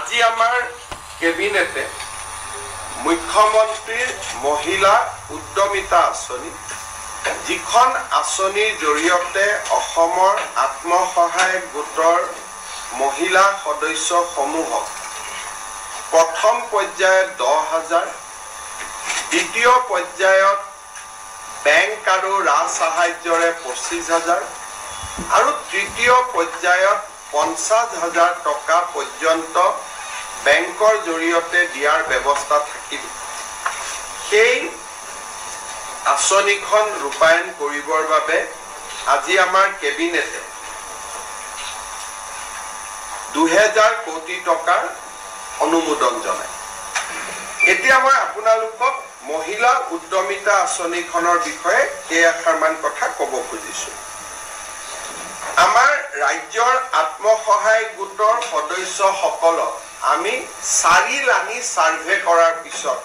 আজি আমাৰ কেবিনেটে মুখ্যমন্ত্ৰীৰ মহিলা উদ্যমিতা আঁচনি যিখন আঁচনিৰ জৰিয়তে অসমৰ আত্মসহায়ক গোটৰ মহিলা সদস্যসমূহক প্ৰথম পৰ্যায়ত 10,000 দ্বিতীয় পৰ্যায়ত বেংক আৰু ৰাজ সাহায্যৰে 25,000 আৰু তৃতীয় পৰ্যায়ত 50,000 টকা পৰ্যন্ত বেংকৰ জৰিয়তে দিয়াৰ ব্যৱস্থা থাকিব। সেই আঁচনিখন ৰূপায়ণ কৰিবৰ বাবে আজি আমাৰ কেবিনেটে 2,000 কোটি টকাৰ অনুমোদন জনায়। এতিয়া মই আপোনালোকক মহিলা উদ্যমিতা আঁচনিখনৰ বিষয়ে কেইআষাৰমান কথা ক'ব খুজিছোঁ। আমাৰ ৰাজ্যৰ আত্মসহায়ক গোটৰ সদস্যসকলক আমি 4 লানি সাৰ্ভে কৰাৰ পিছত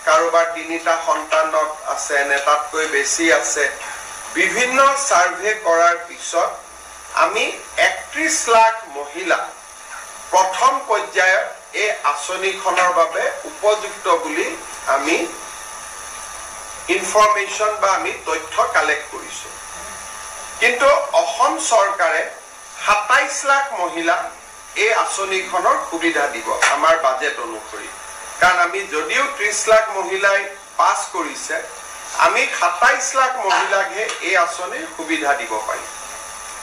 কাৰোবাৰ 3টা সন্তানত আছে নে তাতকৈ বেছি আছে বিভিন্ন সাৰ্ভে কৰাৰ পিছত আমি 31 লাখ মহিলা প্ৰথম পৰ্যায়ত এই আঁচনিখনৰ বাবে উপযুক্ত বুলি আমি ইনফৰমেশ্যন বা আমি তথ্য কালেক্ট কৰিছোঁ। কিন্তু অসম চৰকাৰে 27 লাখ মহিলা এই আঁচনিখনৰ সুবিধা দিব আমাৰ বাজেট অনুসৰি। কাৰণ আমি যদিও 30 লাখ মহিলাই পাছ কৰিছে আমি 27 লাখ মহিলাকহে এই আঁচনিৰ সুবিধা দিব পাৰিম।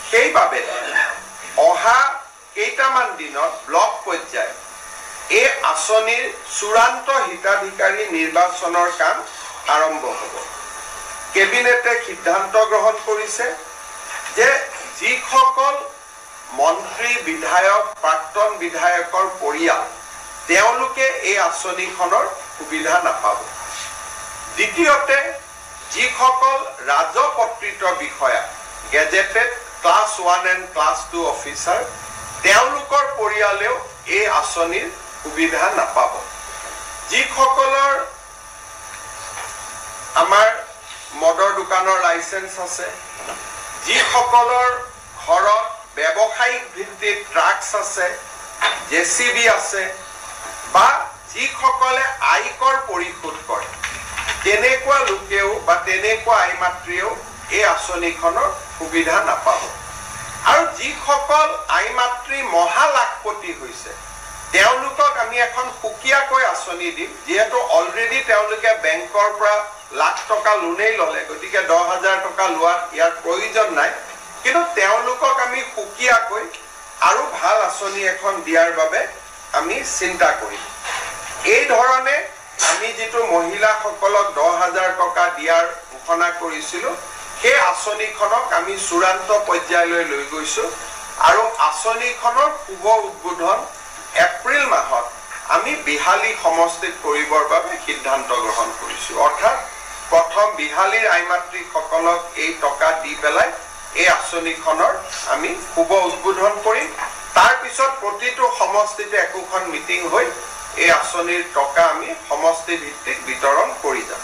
সেইবাবে অহা কেইটামান দিনত ব্লক পৰ্যায়ত এই আঁচনিৰ চূড়ান্ত হিতাধিকাৰী নিৰ্বাচনৰ কাম আৰম্ভ হ'ব। কেবিনেটে সিদ্ধান্ত গ্ৰহণ কৰিছে যে যিসকল মন্ত্ৰী বিধায়ক প্ৰাক্তন বিধায়কৰ পৰিয়াল তেওঁলোকে এই আঁচনিখনৰ সুবিধা নাপাব। দ্বিতীয়তে যিসকল ৰাজপত্ৰিত বিষয়া gazetted class 1 and class 2 officer তেওঁলোকৰ পৰিয়ালেও এই আঁচনিৰ সুবিধা নাপাব। যিসকলৰ আমাৰ মদৰ দোকানৰ লাইসেন্স আছে, যিসকলৰ ঘৰত ব্যৱসায়িক ভিত্তিত ট্ৰাক্স আছে, জেচিবি আছে বা যিসকলে আয়কৰ পৰিশোধ কৰে তেনেকুৱা লোকেও বা তেনেকুৱা আইমাতৃয়েও এই আঁচনিখনৰ সুবিধা নাপাব। আৰু যিসকল আইমাতৃ মহালাখপতি হৈছে তেওঁলোকক আমি এখন সুকীয়াকৈ আঁচনি দিম। যিহেতু অলৰেডি তেওঁলোকে বেংকৰ পৰা লাখ টকা লোনেই ল'লে গতিকে 10,000 টকা লোৱাত ইয়াৰ প্ৰয়োজন নাই। কিন্তু তেওঁলোকক আমি সুকীয়াকৈ আৰু ভাল আঁচনি এখন দিয়াৰ বাবে আমি চিন্তা কৰিম। এই ধৰণে আমি যিটো মহিলাসকলক 10,000 টকা দিয়াৰ ঘোষণা কৰিছিলোঁ সেই আঁচনিখনক আমি চূড়ান্ত পৰ্যায়লৈ লৈ গৈছোঁ আৰু আঁচনিখনৰ শুভ উদ্বোধন এপ্ৰিল মাহত আমি বিহালী সমষ্টিত কৰিবৰ বাবে সিদ্ধান্ত গ্ৰহণ কৰিছোঁ। অৰ্থাৎ প্ৰথম বিহালীৰ আইমাতৃসকলক এই টকা দি পেলাই এই আঁচনিখনৰ আমি শুভ উদ্বোধন কৰিম। তাৰ পিছত প্ৰতিটো সমষ্টিতে একোখন মিটিং হৈ এই আঁচনিৰ টকা আমি সমষ্টি ভিত্তিক বিতৰণ কৰি যাম।